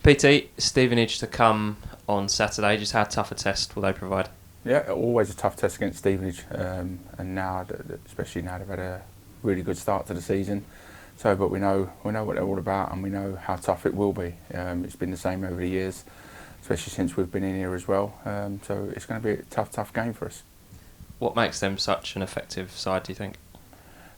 PT, Stevenage to come on Saturday. Just how tough a test will they provide? Yeah, always a tough test against Stevenage, and now, especially now they've had a really good start to the season. So, but we know what they're all about, and we know how tough it will be. It's been the same over the years, especially since we've been in here as well. So it's going to be a tough game for us. What makes them such an effective side, do you think?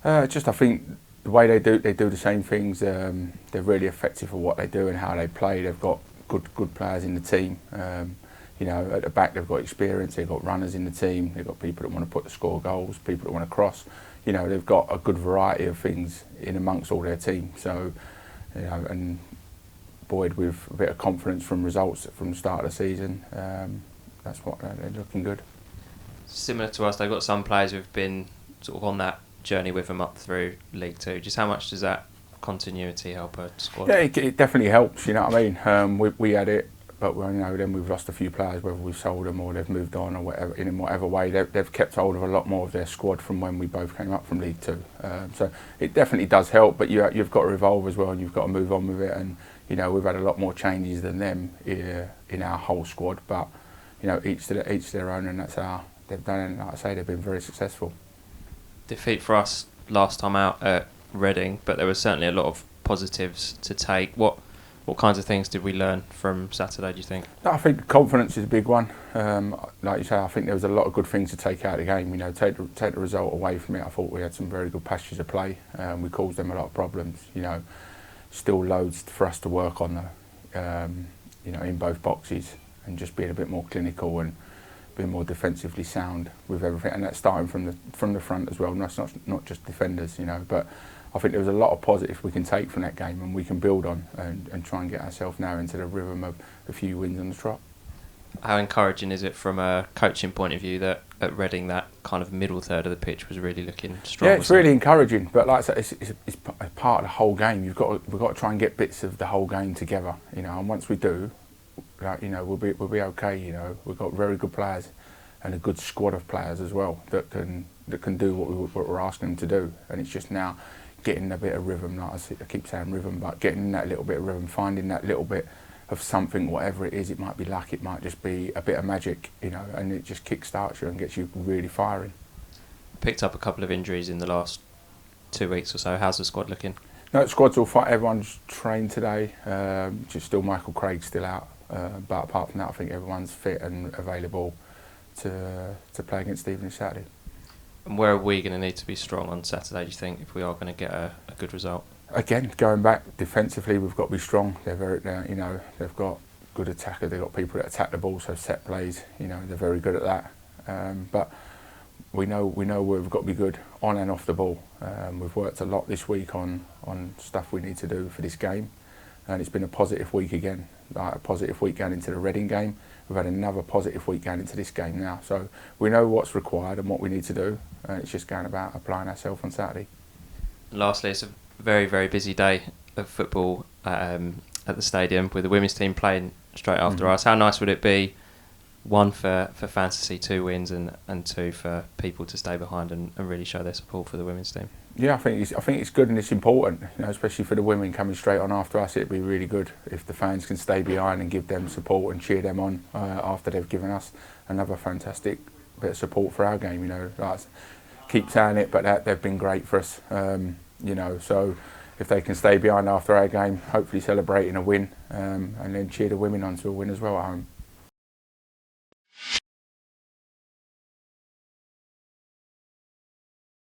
I think the way they do the same things. They're really effective for what they do and how they play. They've got good players in the team. At the back they've got experience. They've got runners in the team. They've got people that want to score goals. People that want to cross. They've got a good variety of things in amongst all their team. So, and buoyed with a bit of confidence from results from the start of the season, that's what they're looking good. Similar to us, they've got some players who've been sort of on that journey with them up through League Two. Just how much does that continuity help a squad? Yeah, it definitely helps. You know what I mean? We had it, but then we've lost a few players, whether we've sold them or they've moved on or whatever. In whatever way, they've kept hold of a lot more of their squad from when we both came up from League Two. So it definitely does help, but you've got to evolve as well, and you've got to move on with it. And we've had a lot more changes than them in our whole squad, but each to their own, and that's how they've done it. And like I say, they've been very successful. Defeat for us last time out at Reading, but there was certainly a lot of positives to take. What kinds of things did we learn from Saturday, do you think? I think confidence is a big one. Like you say, I think there was a lot of good things to take out of the game. Take the result away from it. I thought we had some very good passages of play. We caused them a lot of problems. Still loads for us to work on though. In both boxes, and just being a bit more clinical and being more defensively sound with everything, and that's starting from the front as well. That's not just defenders, But I think there was a lot of positives we can take from that game, and we can build on and try and get ourselves now into the rhythm of a few wins on the trot. How encouraging is it from a coaching point of view that at Reading that kind of middle third of the pitch was really looking strong? Yeah, it's really encouraging, but like I said, it's part of the whole game. We've got to try and get bits of the whole game together, and once we do, we'll be okay. We've got very good players and a good squad of players as well that can do what we're asking them to do, and it's just now getting a bit of rhythm. Like I keep saying rhythm, but getting that little bit of rhythm, finding that little bit of something, whatever it is. It might be luck, it might just be a bit of magic, and it just kick-starts you and gets you really firing. Picked up a couple of injuries in the last 2 weeks or so. How's the squad looking? No, the squad's all fine. Everyone's trained today. Just still Michael Craig's still out, but apart from that, I think everyone's fit and available to play against Stevenage Saturday. And where are we going to need to be strong on Saturday, do you think, if we are going to get a good result? Again, going back defensively, we've got to be strong. They've got good attackers. They've got people that attack the ball, so set plays. They're very good at that. But we know where we've got to be good on and off the ball. We've worked a lot this week on stuff we need to do for this game, and it's been a positive week again. Like a positive week going into the Reading game. We've had another positive week going into this game now. So we know what's required and what we need to do, and it's just going about applying ourselves on Saturday. Lastly, it's a very, very busy day of football at the stadium with the women's team playing straight after us. How nice would it be, one, for fans to see 2 wins, and 2, for people to stay behind and really show their support for the women's team? Yeah, I think it's good and it's important, especially for the women coming straight on after us. It'd be really good if the fans can stay behind and give them support and cheer them on after they've given us another fantastic bit of support for our game. Keep saying it, but they've been great for us. So if they can stay behind after our game, hopefully celebrating a win, and then cheer the women on to a win as well at home.